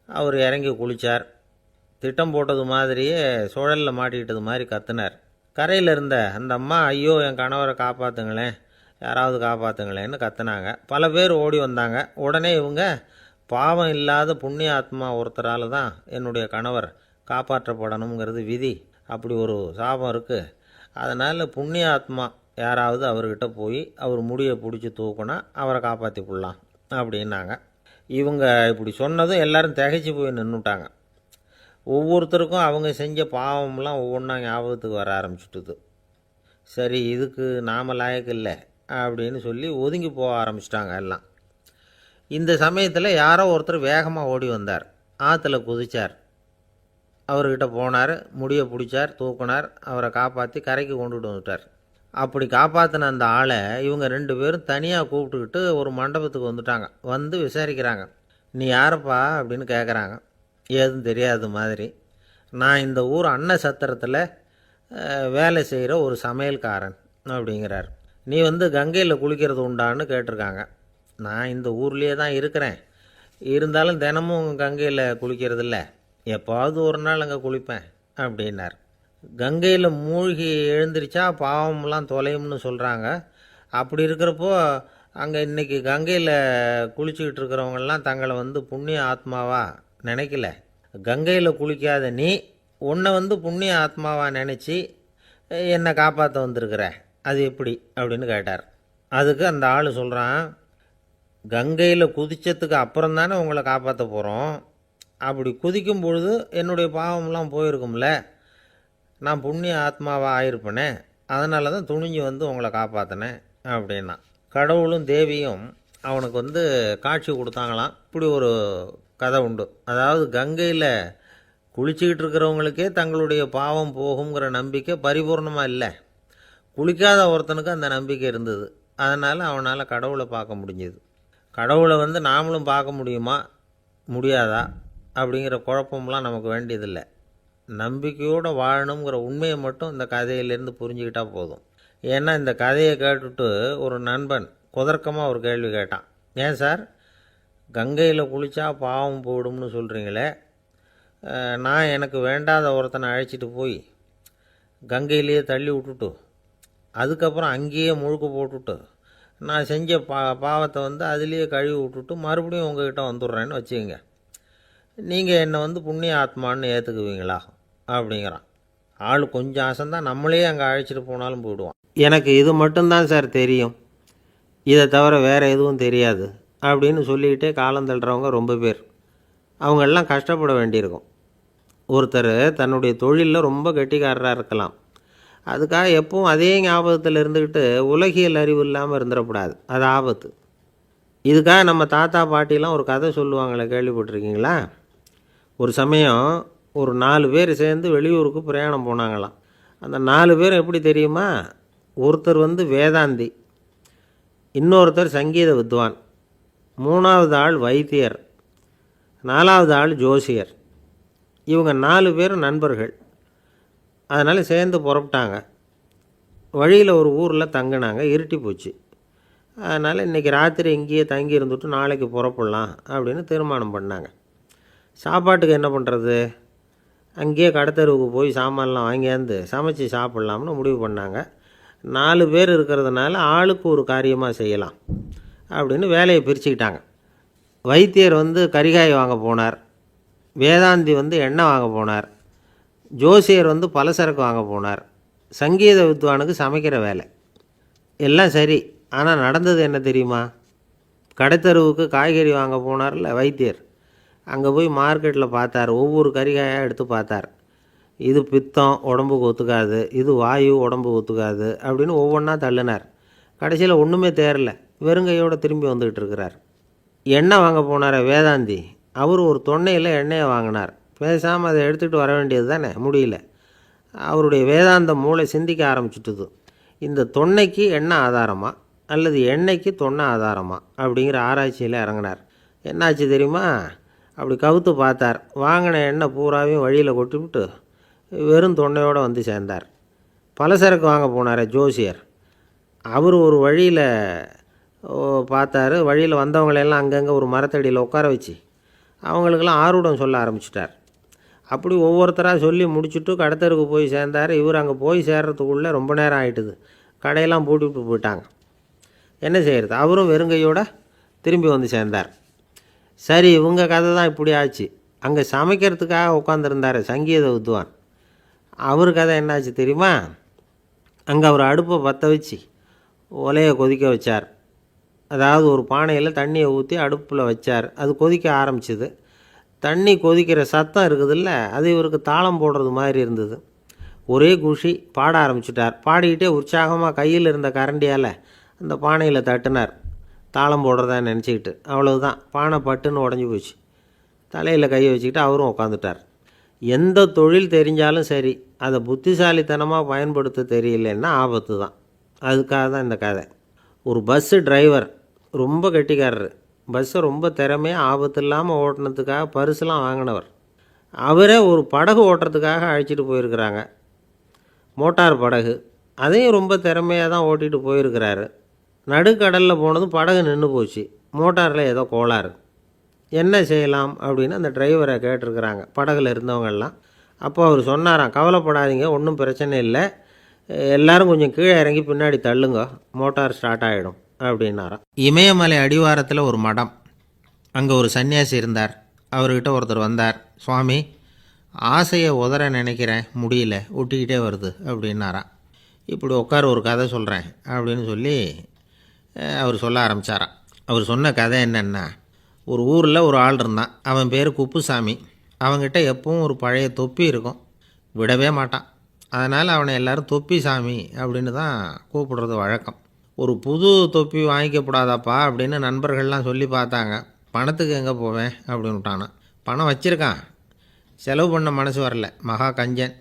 அவர் இறங்கி குளித்தார். திட்டம் போட்டது மாதிரியே சுழலில் மாட்டிக்கிட்டது மாதிரி கத்துனார். கரையில் இருந்த அந்த அம்மா, ஐயோ என் கணவரை காப்பாற்றுங்களேன், யாராவது காப்பாற்றுங்களேன்னு கத்துனாங்க. பல பேர் ஓடி வந்தாங்க. உடனே இவங்க, பாவம் இல்லாத புண்ணிய ஆத்மா ஒருத்தரால் தான் என்னுடைய கணவர் காப்பாற்றப்படணுங்கிறது விதி, அப்படி ஒரு சாபம் இருக்குது, அதனால் புண்ணிய ஆத்மா யாராவது அவர்கிட்ட போய் அவர் முடியை பிடிச்சி தூக்குனா அவரை காப்பாற்றி கொள்ளலாம் அப்படின்னாங்க. இவங்க இப்படி சொன்னதும் எல்லோரும் திகைச்சு போய் நின்றுட்டாங்க. ஒவ்வொருத்தருக்கும் அவங்க செஞ்ச பாவம்லாம் ஒவ்வொன்றா ஞாபகத்துக்கு வர ஆரம்பிச்சுட்டுது. சரி, இதுக்கு நாம் லாயக்கு இல்லை அப்படின்னு சொல்லி ஒதுங்கி போக ஆரம்பிச்சிட்டாங்க எல்லாம். இந்த சமயத்தில் யாரோ ஒருத்தர் வேகமாக ஓடி வந்தார். ஆற்றுல குதித்தார். அவர்கிட்ட போனார், முடியை பிடிச்சார், தூக்குனார், அவரை காப்பாற்றி கரைக்கு கொண்டுட்டு வந்துட்டார். அப்படி காப்பாற்றின அந்த ஆளை இவங்க 2 பேரும் தனியாக கூப்பிட்டுக்கிட்டு ஒரு மண்டபத்துக்கு வந்துட்டாங்க. விசாரிக்கிறாங்க. நீ யாரப்பா அப்படின்னு கேட்குறாங்க. ஏதும் தெரியாத மாதிரி. நான் இந்த ஊர் அன்ன சத்திரத்தில் வேலை செய்கிற ஒரு சமையல்காரன் அப்படிங்கிறார். நீ கங்கையில் குளிக்கிறது உண்டான்னு கேட்டிருக்காங்க. நான் இந்த ஊர்லேயே தான் இருக்கிறேன், இருந்தாலும் தினமும் கங்கையில் குளிக்கிறது இல்லை, எப்போவாவது ஒரு நாள் அங்கே குளிப்பேன் அப்படின்னார். கங்கையில் மூழ்கி எழுந்திரிச்சா பாவம்லாம் தொலையும்னு சொல்கிறாங்க. அப்படி இருக்கிறப்போ அங்கே இன்றைக்கி கங்கையில் குளிச்சுக்கிட்டு இருக்கிறவங்கெல்லாம் தங்களை புண்ணிய ஆத்மாவாக நினைக்கல. கங்கையில் குளிக்காத நீ உன்னை புண்ணிய ஆத்மாவாக நினச்சி என்னை காப்பாற்ற வந்திருக்கிற, அது எப்படி அப்படின்னு கேட்டார். அதுக்கு அந்த ஆள் சொல்கிறான், கங்கையில் குதித்ததுக்கு அப்புறம் தானே உங்களை காப்பாற்ற போகிறோம். அப்படி குதிக்கும் பொழுது என்னுடைய பாவம்லாம் போயிருக்கும்ல, நான் புண்ணிய ஆத்மாவாக ஆயிருப்பேனே, அதனால தான் துணிஞ்சு உங்களை காப்பாற்றினேன் அப்படின்னா. கடவுளும் தேவியும் அவனுக்கு காட்சி கொடுத்தாங்களாம். இப்படி ஒரு கதை உண்டு. அதாவது கங்கையில் குளிச்சுக்கிட்டு இருக்கிறவங்களுக்கே தங்களுடைய பாவம் போகுங்கிற நம்பிக்கை பரிபூர்ணமாக இல்லை. குளிக்காத ஒருத்தனுக்கு அந்த நம்பிக்கை இருந்தது. அதனால் அவனால் கடவுளை பார்க்க முடிஞ்சது. கடவுளை நாமளும் பார்க்க முடியுமா முடியாதா அப்படிங்கிற குழப்பம்லாம் நமக்கு வேண்டியதில்லை. நம்பிக்கையோடு வாழணுங்கிற உண்மையை மட்டும் இந்த கதையிலேருந்து புரிஞ்சுக்கிட்டால் போதும். ஏன்னா இந்த கதையை கேட்டுட்டு ஒரு நண்பன் குதர்க்கமாக ஒரு கேள்வி கேட்டான். ஏன் சார், கங்கையில் குளித்தா பாவம் போயிடும்னு சொல்கிறீங்களே, நான் எனக்கு வேண்டாத ஒருத்தனை அழைச்சிட்டு போய் கங்கையிலேயே தள்ளி விட்டுட்டு அதுக்கப்புறம் அங்கேயே முழுக்க போட்டுட்டு நான் செஞ்ச பாவத்தை வந்து அதுலேயே கழுவி விட்டுட்டு மறுபடியும் உங்ககிட்ட வந்துடுறேன்னு வச்சுக்கோங்க. நீங்கள் என்னை வந்து புண்ணிய ஆத்மான்னு ஏற்றுக்குவீங்களா அப்படிங்கிறான். ஆள் கொஞ்சம் அசந்தான் நம்மளே அங்கே அழைச்சிட்டு போனாலும் போயிடுவான். எனக்கு இது மட்டும்தான் சார் தெரியும், இதை தவிர வேறு எதுவும் தெரியாது அப்படின்னு சொல்லிக்கிட்டே காலம் தள்ளுறவங்க ரொம்ப பேர். அவங்கெல்லாம் கஷ்டப்பட வேண்டியிருக்கும். ஒருத்தர் தன்னுடைய தொழிலில் ரொம்ப கெட்டிக்காரராக இருக்கலாம். அதுக்காக எப்பவும் அதே ஞாபகத்தில் இருந்துக்கிட்டு உலகியல் அறிவு இல்லாமல் இருந்துடக்கூடாது, அது ஆபத்து. இதுக்காக நம்ம தாத்தா பாட்டிலாம் ஒரு கதை சொல்லுவாங்களே, கேள்விப்பட்டிருக்கீங்களா? ஒரு சமயம் ஒரு 4 பேர் சேர்ந்து வெளியூருக்கு பிரயாணம் போனாங்களாம். அந்த 4 பேர் எப்படி தெரியுமா? ஒருத்தர் வந்து வேதாந்தி, இன்னொருத்தர் சங்கீத வித்வான், 3வது ஆள் வைத்தியர், 4வது ஆள் ஜோசியர். இவங்க 4 பேரும் நண்பர்கள். அதனால் சேர்ந்து புறப்பட்டாங்க. வழியில் ஒரு ஊரில் தங்கினாங்க. இருட்டி போச்சு. அதனால் இன்றைக்கி ராத்திரி இங்கேயே தங்கி இருந்துட்டு நாளைக்கு புறப்படலாம் அப்படின்னு தீர்மானம் பண்ணாங்க. சாப்பாட்டுக்கு என்ன பண்ணுறது? அங்கேயே கடத்தெருவுக்கு போய் சாமான்லாம் வாங்கியாந்து சமைச்சு சாப்பிட்லாம்னு முடிவு பண்ணாங்க. 4 பேர் இருக்கிறதுனால ஆளுக்கு ஒரு காரியமாக செய்யலாம் அப்படின்னு வேலையை பிரிச்சுக்கிட்டாங்க. வைத்தியர் வந்து கரிகாய் வாங்க போனார், வேதாந்தி வந்து எண்ணெய் வாங்க போனார், ஜோசியர் வந்து பலசரக்கு வாங்க போனார், சங்கீத வித்வானுக்கு சமைக்கிற வேலை. எல்லாம் சரி, ஆனால் நடந்தது என்ன தெரியுமா? கடைத்தெருவுக்கு காய்கறி வாங்க போனார்ல வைத்தியர், அங்கே போய் மார்க்கெட்டில் பார்த்தார். ஒவ்வொரு கறிகாயாக எடுத்து பார்த்தார். இது பித்தம், உடம்புக்கு ஒத்துக்காது, இது வாயு, உடம்புக்கு ஒத்துக்காது அப்படின்னு ஒவ்வொன்றா தள்ளினார். கடைசியில் ஒன்றுமே தேரல, வெறுங்கையோடு திரும்பி வந்துக்கிட்டு இருக்கிறார். எண்ணெய் வாங்க போனார் வேதாந்தி, அவர் ஒரு தொன்னையில் எண்ணெயை வாங்கினார். பேசாமல் அதை எடுத்துகிட்டு வர வேண்டியது தானே, முடியல. அவருடைய வேதாந்த மூளை சிந்திக்க ஆரம்பிச்சுட்டுது. இந்த தொன்னைக்கு எண்ணெய் ஆதாரமா அல்லது எண்ணெய்க்கு தொன்னை ஆதாரமா அப்படிங்கிற ஆராய்ச்சியில் இறங்கினார். என்னாச்சு தெரியுமா? அப்படி கவுத்து பார்த்தார். வாங்கின எண்ணெய் பூராவையும் வழியில் கொட்டிவிட்டு வெறும் தொன்னையோடு வந்து சேர்ந்தார். பலசரக்கு வாங்க போனார் ஜோசியர், அவர் ஒரு வழியில் பார்த்தார். வழியில் வந்தவங்களெல்லாம் அங்கங்கே ஒரு மரத்தடியில் உட்கார வச்சு அவங்களுக்கெல்லாம் ஆர்வம் சொல்ல ஆரம்பிச்சிட்டார். அப்படி ஒவ்வொருத்தராக சொல்லி முடிச்சுட்டு கடத்தருக்கு போய் சேர்ந்தார். இவர் அங்கே போய் சேர்றதுக்குள்ளே ரொம்ப நேரம் ஆகிட்டுது. கடையெல்லாம் பூட்டிவிட்டு போயிட்டாங்க. என்ன செய்கிறது? அவரும் வெறுங்கையோடு திரும்பி வந்து சேர்ந்தார். சரி, இவங்க கதை தான் இப்படி ஆச்சு. அங்கே சமைக்கிறதுக்காக உட்காந்துருந்தார் சங்கீத வித்வான், அவர் கதை என்னாச்சு தெரியுமா? அங்கே அவர் அடுப்பை பற்ற வச்சு ஒலையை கொதிக்க வச்சார். அதாவது ஒரு பானையில் தண்ணியை ஊற்றி அடுப்பில் வச்சார். அது கொதிக்க ஆரம்பிச்சிது. தண்ணி கொதிக்கிற சத்தம் இருக்குதுல்ல, அது இவருக்கு தாளம் போடுறது மாதிரி இருந்தது. ஒரே குஷி, பாட ஆரம்பிச்சிட்டார். பாடிக்கிட்டே உற்சாகமாக கையில் இருந்த கரண்டியால் அந்த பானையில் தட்டினார், தாளம் போடுறதா நினச்சிக்கிட்டு. அவ்வளவுதான், பானை பட்டுன்னு உடஞ்சி போச்சு. தலையில் கையை வச்சுக்கிட்டு அவரும் உட்காந்துட்டார். எந்த தொழில் தெரிஞ்சாலும் சரி, அதை புத்திசாலித்தனமாக பயன்படுத்த தெரியலன்னா ஆபத்து தான். அதுக்காக தான் இந்த கதை. ஒரு பஸ்ஸு டிரைவர் ரொம்ப கெட்டிக்காரர். பஸ்ஸை ரொம்ப திறமையாக ஆபத்து இல்லாமல் ஓட்டினதுக்காக பரிசுலாம் வாங்கினவர். அவரே ஒரு படகு ஓட்டுறதுக்காக அழைச்சிட்டு போயிருக்கிறாங்க, மோட்டார் படகு. அதையும் ரொம்ப திறமையாக தான் ஓட்டிகிட்டு போயிருக்கிறாரு. நடுக்கடலில் போனதும் படகு நின்று போச்சு. மோட்டாரில் ஏதோ கோளாறு. என்ன செய்யலாம் அப்படின்னு அந்த டிரைவரை கேட்டிருக்கிறாங்க படகுல இருந்தவங்கெல்லாம். அப்போ அவர் சொன்னாராம், கவலைப்படாதீங்க, ஒன்றும் பிரச்சனை இல்லை, எல்லோரும் கொஞ்சம் கீழே இறங்கி பின்னாடி தள்ளுங்க, மோட்டார் ஸ்டார்ட் ஆகிடும் அப்படின்னாராம். இமயமலை அடிவாரத்தில் ஒரு மடம். அங்கே ஒரு சன்னியாசி இருந்தார். அவர்கிட்ட ஒருத்தர் வந்தார். சுவாமி, ஆசையை உதற நினைக்கிறேன், முடியல, ஒட்டிக்கிட்டே வருது அப்படின்னாராம். இப்படி உட்கார, ஒரு கதை சொல்கிறேன் அப்படின்னு சொல்லி அவர் சொல்ல ஆரம்பித்தாராம். அவர் சொன்ன கதை என்னென்னா, ஒரு ஊரில் ஒரு ஆள் இருந்தான். அவன் பேர் குப்புசாமி. அவன்கிட்ட எப்பவும் ஒரு பழைய தொப்பி இருக்கும், விடவே மாட்டான். அதனால் அவனை எல்லோரும் தொப்பி சாமி அப்படின்னு தான் கூப்பிடுறது வழக்கம். ஒரு புது தொப்பி வாங்கிக்கப்படாதாப்பா அப்படின்னு நண்பர்கள்லாம் சொல்லி பார்த்தாங்க. பணத்துக்கு எங்கே போவேன் அப்படின்னு விட்டானான். பணம் வச்சுருக்கான், செலவு பண்ண மனசு வரல, மகா கஞ்சன்.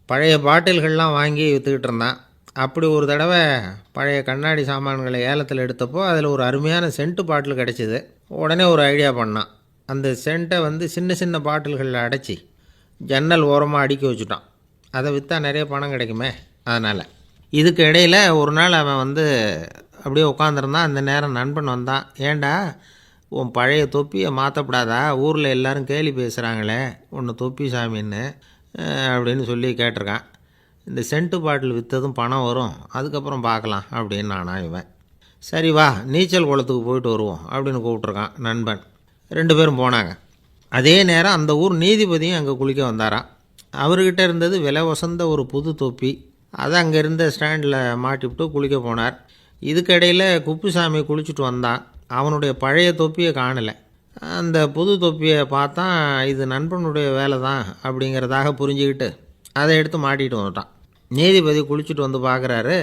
பழைய பாட்டில்கள்லாம் வாங்கி விற்றுக்கிட்டு இருந்தான். அப்படி ஒரு தடவை பழைய கண்ணாடி சாமான்களை ஏலத்தில் எடுத்தப்போ அதில் ஒரு அருமையான சென்ட்டு பாட்டில் கிடச்சிது. உடனே ஒரு ஐடியா பண்ணான். அந்த சென்ட்டை வந்து சின்ன சின்ன பாட்டில்களில் அடைச்சி ஜன்னல் ஓரமாக அடுக்கி வச்சுட்டான். அதை விற்றா நிறைய பணம் கிடைக்குமே, அதனால். இதுக்கு இடையில் ஒரு நாள் அவன் வந்து அப்படியே உட்காந்துருந்தான். அந்த நேரம் நண்பன் வந்தான். ஏண்டா, உன் பழைய தொப்பியை மாற்றப்படாதா, ஊரில் எல்லோரும் கேலி பேசுகிறாங்களே உன்னை தொப்பி சாமின்னு அப்படின்னு சொல்லி கேட்டிருக்கான். இந்த சென்ட்டு பாட்டில் விற்றதும் பணம் வரும், அதுக்கப்புறம் பார்க்கலாம் அப்படின்னு நானா இவன். சரி வா நீச்சல் குளத்துக்கு போயிட்டு வருவோம் அப்படின்னு கூப்பிட்ருக்கான் நண்பன். 2 பேரும் போனாங்க. அதே நேரம் அந்த ஊர் நீதிபதியும் அங்கே குளிக்க வந்தாராம். அவர்கிட்ட இருந்தது விலை வசந்த ஒரு புது தொப்பி. அதை அங்கே இருந்த ஸ்டாண்டில் மாட்டிவிட்டு குளிக்க போனார். இதுக்கிடையில் குப்புசாமி குளிச்சுட்டு வந்தான். அவனுடைய பழைய தொப்பியை காணலை. அந்த புது தொப்பியை பார்த்தா இது நண்பனுடைய வேலை தான் அப்படிங்கிறதாக புரிஞ்சுக்கிட்டு அதை எடுத்து மாட்டிகிட்டு வந்துட்டான். நீதிபதி குளிச்சுட்டு வந்து பார்க்குறாரு,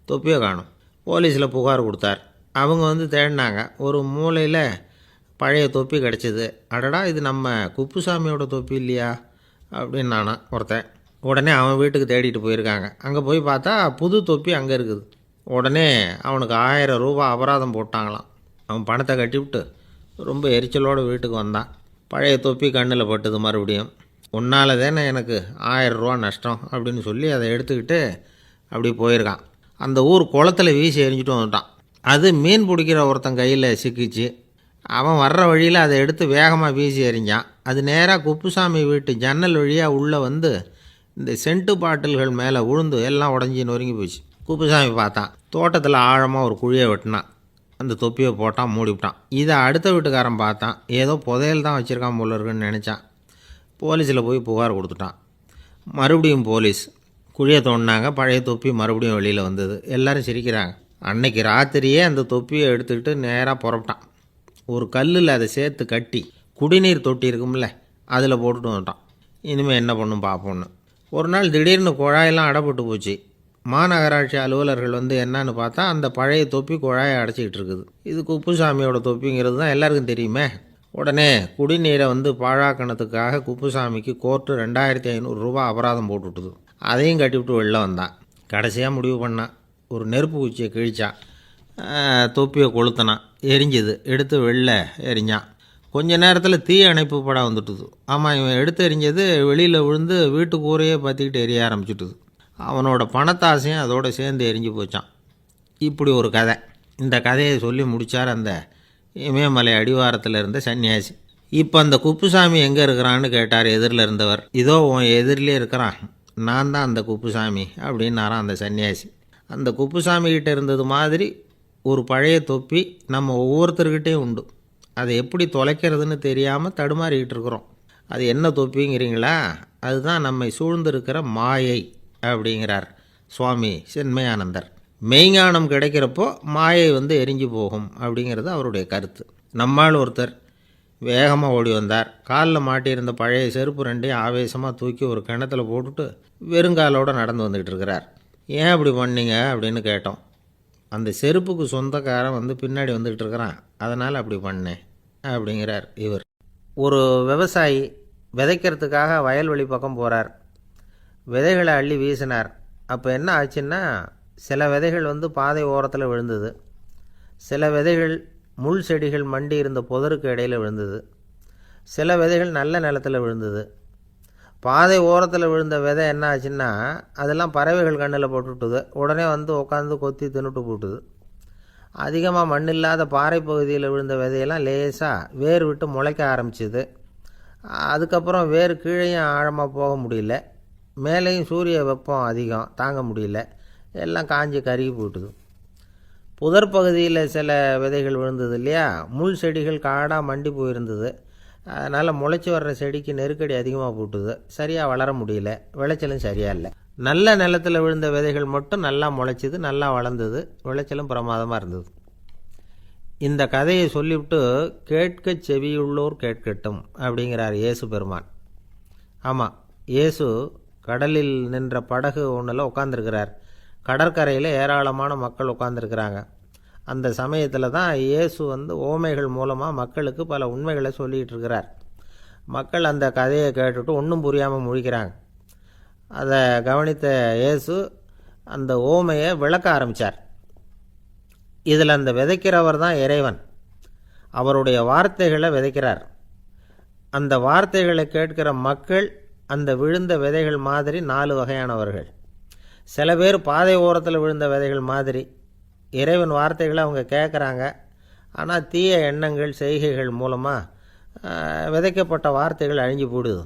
தொப்பியை காணும். போலீஸில் புகார் கொடுத்தார். அவங்க வந்து தேடினாங்க. ஒரு மூலையில் பழைய தொப்பி கிடச்சிது. அடடா இது நம்ம குப்புசாமியோட தொப்பி இல்லையா அப்படின்னு நானா ஒருத்தன். உடனே அவன் வீட்டுக்கு தேடிட்டு போயிருக்காங்க. அங்கே போய் பார்த்தா புது தொப்பி அங்கே இருக்குது. உடனே அவனுக்கு 1000 ரூபா அபராதம் போட்டாங்களாம். அவன் பணத்தை கட்டிவிட்டு ரொம்ப எரிச்சலோடு வீட்டுக்கு வந்தான். பழைய தொப்பி கண்ணில் பட்டுது. மறுபடியும் உன்னால் தானே எனக்கு 1000 ரூபா நஷ்டம் அப்படின்னு சொல்லி அதை எடுத்துக்கிட்டு அப்படி போயிருக்கான். அந்த ஊர் குளத்தில் வீசி எரிஞ்சிட்டு வந்துட்டான். அது மீன் பிடிக்கிற ஒருத்தன் கையில் சிக்கிச்சு. அவன் வர்ற வழியில் அதை எடுத்து வேகமாக வீசி எறிஞ்சான். அது நேராக குப்புசாமி வீட்டு ஜன்னல் வழியாக உள்ளே வந்து இந்த சென்ட்டு பாட்டில்கள் மேலே விழுந்து எல்லாம் உடஞ்சி நொறுங்கி போச்சு. குப்புசாமி பார்த்தான். தோட்டத்தில் ஆழமாக ஒரு குழியை வெட்டினான். அந்த தொப்பியை போட்டான், மூடிவிட்டான். இதை அடுத்த வீட்டுக்காரன் பார்த்தான். ஏதோ புதையல் தான் வச்சுருக்கான் போல இருக்குன்னு நினச்சான். போலீஸில் போய் புகார் கொடுத்துட்டான். மறுபடியும் போலீஸ் குழியை தோண்டினாங்க. பழைய தொப்பி மறுபடியும் வெளியில் வந்தது. எல்லோரும் சிரிக்கிறாங்க. அன்னைக்கு ராத்திரியே அந்த தொப்பியை எடுத்துக்கிட்டு நேராக புறப்பட்டான். ஒரு கல்லில் அதை சேர்த்து கட்டி குடிநீர் தொட்டி இருக்கும்ல அதில் போட்டுட்டு வந்துட்டான். இனிமேல் என்ன பண்ணும் பார்ப்போன்னு. ஒரு நாள் திடீர்னு குழாயெல்லாம் அடைப்பட்டு போச்சு. மாநகராட்சி அலுவலர்கள் வந்து என்னன்னு பார்த்தா அந்த பழைய தொப்பி குழாயை அடைச்சிக்கிட்டு இருக்குது. இது குப்புசாமியோட தொப்பிங்கிறது தான் எல்லாருக்கும் தெரியுமே. உடனே குடிநீரை வந்து பாழாக்கணத்துக்காக குப்புசாமிக்கு கோர்ட்டு 2500 ரூபா அபராதம் போட்டுவிட்டுது. அதையும் கட்டிவிட்டு வெளில வந்தான். கடைசியாக முடிவு பண்ணான். ஒரு நெருப்பு குச்சியை கிழிச்சான். தொப்பியை கொளுத்தினான். எரிஞ்சுது. எடுத்து வெளில எரிஞ்சான். கொஞ்ச நேரத்தில் தீ அணைப்பு படம் வந்துட்டுது. ஆமாம், இவன் எடுத்து எரிஞ்சது வெளியில் விழுந்து வீட்டு கூரையே பற்றிக்கிட்டு எரிய ஆரம்பிச்சுட்டுது. அவனோட பணத்தாசையும் அதோடு சேர்ந்து எரிஞ்சு போச்சான். இப்படி ஒரு கதை. இந்த கதையை சொல்லி முடித்தார் அந்த இமயமலை அடிவாரத்தில் இருந்த சன்னியாசி. இப்போ அந்த குப்புசாமி எங்கே இருக்கிறான்னு கேட்டார் எதிரில் இருந்தவர். இதோ உன் எதிரிலே இருக்கிறான், நான் தான் அந்த குப்புசாமி அப்படின்னாரான் அந்த சன்னியாசி. அந்த குப்புசாமிகிட்ட இருந்தது மாதிரி ஒரு பழைய தொப்பி நம்ம ஒவ்வொருத்தர்கிட்டையும் உண்டு. அதை எப்படி தொலைக்கிறதுன்னு தெரியாமல் தடுமாறிக்கிட்டு இருக்கிறோம். அது என்ன தொப்பிங்கிறீங்களா? அதுதான் நம்மை சூழ்ந்திருக்கிற மாயை அப்படிங்கிறார் சுவாமி சின்மயானந்தர். மெய்ஞானம் கிடைக்கிறப்போ மாயை வந்து எரிஞ்சு போகும் அப்படிங்கிறது அவருடைய கருத்து. நம்மால் ஒருத்தர் வேகமாக ஓடி வந்தார். காலில் மாட்டியிருந்த பழைய செருப்பு 2ஐயும் ஆவேசமாக தூக்கி ஒரு கிணத்துல போட்டுட்டு வெறுங்காலோடு நடந்து வந்துக்கிட்டு இருக்கிறார். ஏன் அப்படி பண்ணீங்க அப்படின்னு கேட்டோம். அந்த செருப்புக்கு சொந்தக்காரன் வந்து பின்னாடி வந்துக்கிட்டு இருக்கிறான், அதனால் அப்படி பண்ணேன் அப்படிங்கிறார் இவர். ஒரு விவசாயி விதைக்கிறதுக்காக வயல்வெளி பக்கம் போகிறார். விதைகளை அள்ளி வீசினார். அப்போ என்ன ஆச்சுன்னா, சில விதைகள் வந்து பாதை ஓரத்தில் விழுந்தது. சில விதைகள் முள் செடிகள் மண்டி இருந்த புதருக்கு இடையில் விழுந்தது. சில விதைகள் நல்ல நிலத்தில் விழுந்தது. பாதை ஓரத்தில் விழுந்த விதை என்ன ஆச்சுன்னா, அதெல்லாம் பறவைகள் கண்ணில் போட்டுவிட்டுது. உடனே வந்து உட்காந்து கொத்தி தின்னுட்டு போட்டுது. அதிகமாக மண் இல்லாத பாறை பகுதியில் விழுந்த விதையெல்லாம் லேசாக வேர் விட்டு முளைக்க ஆரம்பிச்சிது. அதுக்கப்புறம் வேர் கீழேயும் ஆழமாக போக முடியல, மேலேயும் சூரிய வெப்பம் அதிகம் தாங்க முடியல, எல்லாம் காஞ்சி கருகி போட்டுது. புதர் பகுதியில் சில விதைகள் விழுந்தது இல்லையா, முள் செடிகள் காடாக மண்டி போயிருந்தது. அதனால் முளைச்சி வர்ற செடிக்கு நெருக்கடி அதிகமாக போட்டுது. சரியாக வளர முடியல, விளைச்சலும் சரியாக இல்லை. நல்ல நிலத்தில் விழுந்த விதைகள் மட்டும் நல்லா முளைச்சிது, நல்லா வளர்ந்தது, விளைச்சலும் பிரமாதமாக இருந்தது. இந்த கதையை சொல்லிவிட்டு கேட்க செவியுள்ளோர் கேட்கட்டும் அப்படிங்கிறார் இயேசு பெருமான். ஆமாம், இயேசு கடலில் நின்ற படகு ஒன்றில் உட்காந்துருக்கிறார். கடற்கரையில் ஏராளமான மக்கள் உட்காந்துருக்கிறாங்க. அந்த சமயத்தில் தான் இயேசு வந்து ஓமைகள் மூலமாக மக்களுக்கு பல உண்மைகளை சொல்லிகிட்டு இருக்கிறார். மக்கள் அந்த கதையை கேட்டுட்டு ஒன்றும் புரியாமல் முழிக்கிறாங்க. அதை கவனித்த இயேசு அந்த ஓமையை விளக்க ஆரம்பித்தார். இதில் அந்த விதைக்கிறவர் தான் இறைவன். அவருடைய வார்த்தைகளை விதைக்கிறார். அந்த வார்த்தைகளை கேட்கிற மக்கள் அந்த விழுந்த விதைகள் மாதிரி 4 வகையானவர்கள். சில பேர் பாதை ஓரத்தில் விழுந்த விதைகள் மாதிரி இறைவன் வார்த்தைகளை அவங்க கேட்குறாங்க, ஆனால் தீய எண்ணங்கள் செய்கைகள் மூலமாக விதைக்கப்பட்ட வார்த்தைகள் அழிஞ்சு போடுது.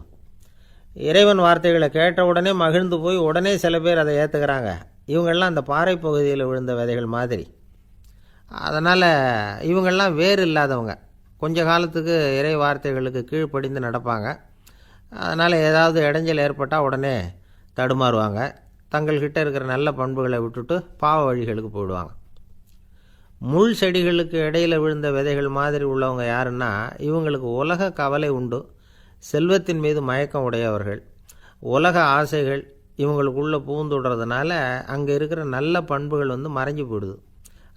இறைவன் வார்த்தைகளை கேட்ட உடனே மகிழ்ந்து போய் உடனே சில பேர் அதை ஏற்றுக்கிறாங்க. இவங்கெல்லாம் அந்த பாறை பகுதியில் விழுந்த விதைகள் மாதிரி. அதனால் இவங்கெல்லாம் வேறு இல்லாதவங்க. கொஞ்ச காலத்துக்கு இறை வார்த்தைகளுக்கு கீழ்ப்படிந்து நடப்பாங்க. அதனால் ஏதாவது இடைஞ்சல் ஏற்பட்டால் உடனே தடுமாறுவாங்க. தங்கள்கிட்ட இருக்கிற நல்ல பண்புகளை விட்டுட்டு பாவ வழிகளுக்கு போயிடுவாங்க. முள் செடிகளுக்கு இடையில் விழுந்த விதைகள் மாதிரி உள்ளவங்க யாருன்னா, இவங்களுக்கு உலக கவலை உண்டு, செல்வத்தின் மீது மயக்கம் உடையவர்கள். உலக ஆசைகள் இவங்களுக்குள்ளே பூந்துடுறதுனால அங்கே இருக்கிற நல்ல பண்புகள் மறைஞ்சு போயிடுது.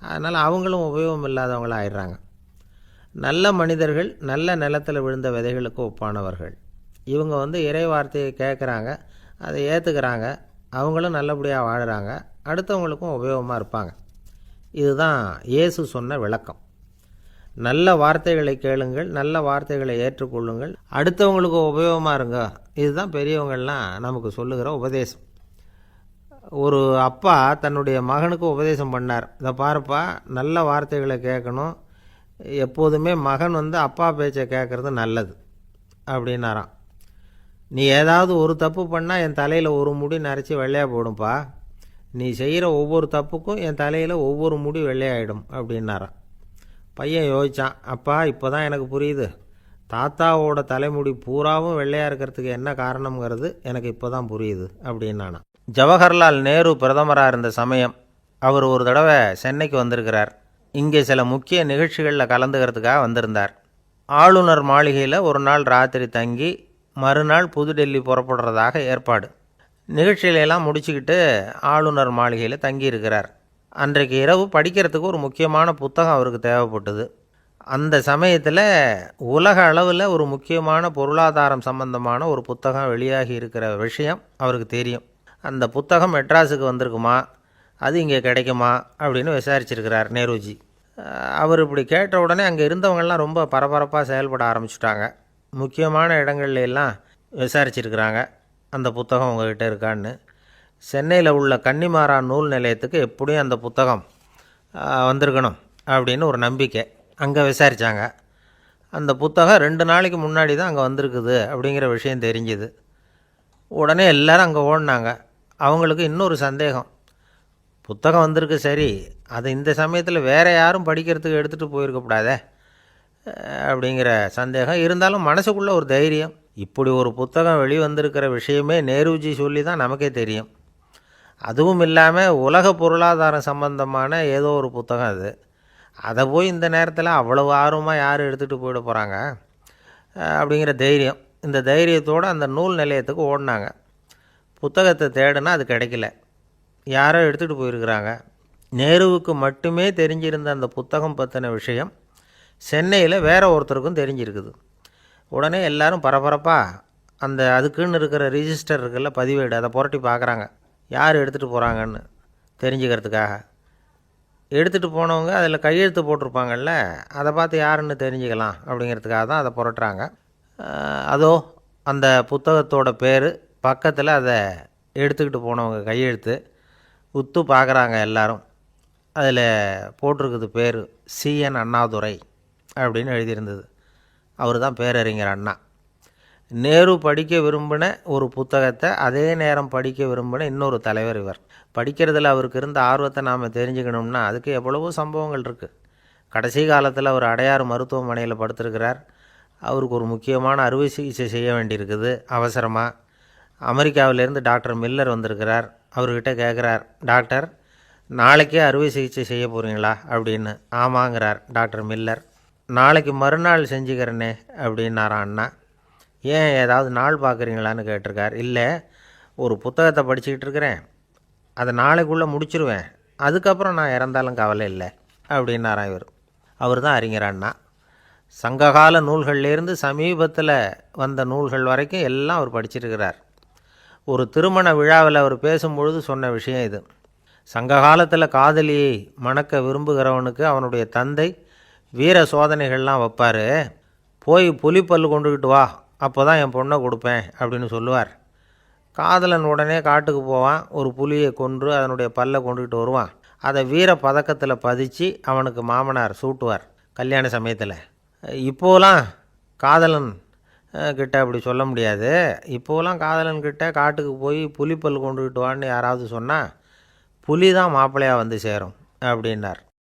அதனால் அவங்களும் உபயோகம் இல்லாதவங்களாக ஆயிடுறாங்க. நல்ல மனிதர்கள் நல்ல நிலத்தில் விழுந்த விதைகளுக்கு ஒப்பானவர்கள். இவங்க இறை வார்த்தையை கேட்குறாங்க, அதை ஏற்றுக்கிறாங்க, அவங்களும் நல்லபடியாக வாழுறாங்க, அடுத்தவங்களுக்கும் உபயோகமாக இருப்பாங்க. இதுதான் இயேசு சொன்ன விளக்கம். நல்ல வார்த்தைகளை கேளுங்கள், நல்ல வார்த்தைகளை ஏற்றுக்கொள்ளுங்கள், அடுத்தவங்களுக்கு உபயோகமாக இருங்க. இதுதான் பெரியவங்கள்லாம் நமக்கு சொல்லுகிற உபதேசம். ஒரு அப்பா தன்னுடைய மகனுக்கு உபதேசம் பண்ணார். இதை பாருப்பா, நல்ல வார்த்தைகளை கேட்கணும், எப்போதுமே மகன் அப்பா பேச்சை கேட்குறது நல்லது அப்படின்னாராம். நீ ஏதாவது ஒரு தப்பு பண்ணால் என் தலையில் ஒரு முடி நரைச்சி வெள்ளையாக போடும்பா, நீ செய்கிற ஒவ்வொரு தப்புக்கும் என் தலையில் ஒவ்வொரு முடி வெள்ளையாயிடும் அப்படின்னாராம். பையன் யோசித்தான், அப்பா இப்போ தான் எனக்கு புரியுது, தாத்தாவோட தலைமுடி பூராவும் வெள்ளையாக இருக்கிறதுக்கு என்ன காரணங்கிறது எனக்கு இப்போ தான் புரியுது அப்படின்னானா. ஜவஹர்லால் நேரு பிரதமராக இருந்த சமயம் அவர் ஒரு தடவை சென்னைக்கு வந்திருக்கிறார். இங்கே சில முக்கிய நிகழ்ச்சிகளில் கலந்துக்கிறதுக்காக வந்திருந்தார். ஆளுநர் மாளிகையில் ஒரு நாள் ராத்திரி தங்கி மறுநாள் புதுடெல்லி புறப்படுறதாக ஏற்பாடு. நிகழ்ச்சியிலெல்லாம் முடிச்சுக்கிட்டு ஆளுநர் மாளிகையில் தங்கியிருக்கிறார். அன்றைக்கு இரவு படிக்கிறதுக்கு ஒரு முக்கியமான புத்தகம் அவருக்கு தேவைப்பட்டது. அந்த சமயத்தில் உலக அளவில் ஒரு முக்கியமான பொருளாதாரம் சம்பந்தமான ஒரு புத்தகம் வெளியாகி இருக்கிற விஷயம் அவருக்கு தெரியும். அந்த புத்தகம் மெட்ராஸுக்கு வந்திருக்குமா, அது இங்கே கிடைக்குமா அப்படின்னு விசாரிச்சிருக்கிறார் நேருஜி. அவர் இப்படி கேட்ட உடனே அங்கே இருந்தவங்கெல்லாம் ரொம்ப பரபரப்பாக செயல்பட ஆரம்பிச்சுட்டாங்க. முக்கியமான இடங்கள்ல எல்லாம் விசாரிச்சிருக்கிறாங்க, அந்த புத்தகம் உங்கள்கிட்ட இருக்கான்னு. சென்னையில் உள்ள கன்னிமாரா நூல் நிலையத்துக்கு எப்படியும் அந்த புத்தகம் வந்திருக்கணும் அப்படின்னு ஒரு நம்பிக்கை. அங்கே விசாரித்தாங்க. அந்த புத்தகம் 2 நாளைக்கு முன்னாடி தான் அங்கே வந்திருக்குது அப்படிங்கிற விஷயம் தெரிஞ்சுது. உடனே எல்லோரும் அங்கே ஓடினாங்க. அவங்களுக்கு இன்னொரு சந்தேகம், புத்தகம் வந்திருக்கு சரி, அது இந்த சமயத்தில் வேறு யாரும் படிக்கிறதுக்கு எடுத்துகிட்டு போயிருக்கக்கூடாதே அப்படிங்கிற சந்தேகம் இருந்தாலும் மனசுக்குள்ளே ஒரு தைரியம். இப்படி ஒரு புத்தகம் வெளிவந்திருக்கிற விஷயமே நேருஜி சொல்லி தான் நமக்கே தெரியும். அதுவும் இல்லாமல் உலக பொருளாதாரம் சம்பந்தமான ஏதோ ஒரு புத்தகம் அது. அதை போய் இந்த நேரத்தில் அவ்வளவு ஆர்வமாக யார் எடுத்துகிட்டு போயிட போகிறாங்க அப்படிங்கிற தைரியம். இந்த தைரியத்தோடு அந்த நூல் நிலையத்துக்கு ஓடினாங்க. புத்தகத்தை தேடினா அது கிடைக்கல, யாரோ எடுத்துகிட்டு போயிருக்கிறாங்க. நேருவுக்கு மட்டுமே தெரிஞ்சிருந்த அந்த புத்தகம் பற்றின விஷயம் சென்னையில் வேற ஒருத்தருக்கும் தெரிஞ்சிருக்குது. உடனே எல்லோரும் பரபரப்பாக அதுக்குன்னு இருக்கிற ரிஜிஸ்டர் இருக்குல்ல, பதிவேடு, அதை புரட்டி பார்க்குறாங்க, யார் எடுத்துகிட்டு போகிறாங்கன்னு தெரிஞ்சுக்கிறதுக்காக. எடுத்துகிட்டு போனவங்க அதில் கையெழுத்து போட்டிருப்பாங்கல்ல, அதை பார்த்து யாருன்னு தெரிஞ்சுக்கலாம் அப்படிங்கிறதுக்காக தான் அதை புரட்டுறாங்க. அதோ அந்த புத்தகத்தோட பேர் பக்கத்தில் அதை எடுத்துக்கிட்டு போனவங்க கையெழுத்து உத்து பார்க்குறாங்க எல்லாரும். அதில் போட்டிருக்குது பேர் CN அண்ணாதுரை அப்படின்னு எழுதியிருந்தது. அவர் தான் பேரறிஞர் அண்ணா. நேரு படிக்க விரும்பின ஒரு புத்தகத்தை அதே நேரம் படிக்க விரும்பின இன்னொரு தலைவர் இவர். படிக்கிறதுல அவருக்கு இருந்த ஆர்வத்தை நாம் தெரிஞ்சுக்கணும்னா அதுக்கு எவ்வளவோ சம்பவங்கள் இருக்குது. கடைசி காலத்தில் அவர் அடையாறு மருத்துவமனையில் படுத்திருக்கிறார். அவருக்கு ஒரு முக்கியமான அறுவை சிகிச்சை செய்ய வேண்டியிருக்குது அவசரமாக. அமெரிக்காவிலேருந்து டாக்டர் மில்லர் வந்திருக்கிறார். அவர்கிட்ட கேட்குறார், டாக்டர் நாளைக்கே அறுவை சிகிச்சை செய்ய போகிறீங்களா அப்படின்னு. ஆமாங்கிறார் டாக்டர் மில்லர். நாளைக்கு மறுநாள் செஞ்சுக்கிறேனே அப்படின்னாரான் அண்ணா. ஏன் ஏதாவது நாள் பார்க்குறீங்களான்னு கேட்டிருக்கார். இல்லை, ஒரு புத்தகத்தை படிச்சுக்கிட்டு இருக்கிறேன், அதை நாளைக்குள்ளே முடிச்சிருவேன், அதுக்கப்புறம் நான் இறந்தாலும் கவலை இல்லை அப்படின்னாரான் இவர். அவர் தான் அறிஞர் அண்ணா. சங்ககால நூல்கள்லேருந்து சமீபத்தில் வந்த நூல்கள் வரைக்கும் எல்லாம் அவர் படிச்சிருக்கிறார். ஒரு திருமண விழாவில் அவர் பேசும்பொழுது சொன்ன விஷயம் இது. சங்க காலத்தில் காதலியை மணக்க விரும்புகிறவனுக்கு அவனுடைய தந்தை வீர சோதனைகள்லாம் வைப்பார். போய் புலிப்பல் கொண்டுக்கிட்டு வா, அப்போ தான் என் பொண்ணை கொடுப்பேன் அப்படின்னு சொல்லுவார். காதலன் உடனே காட்டுக்கு போவான், ஒரு புலியை கொன்று அதனுடைய பல்லை கொண்டுக்கிட்டு வருவான். அதை வீர பதக்கத்தில் பதிச்சு அவனுக்கு மாமனார் சூட்டுவார். கல்யாண சமயத்தில். இப்போலாம் காதலன் கிட்ட அப்படி சொல்ல முடியாது. இப்போலாம் காதலன் கிட்ட காட்டுக்கு போய் புலிப்பல் கொண்டுக்கிட்டு வான்னு யாராவது சொன்னால் புலி தான் மாப்பிள்ளையாக வந்து சேரும் அப்படின்னார்.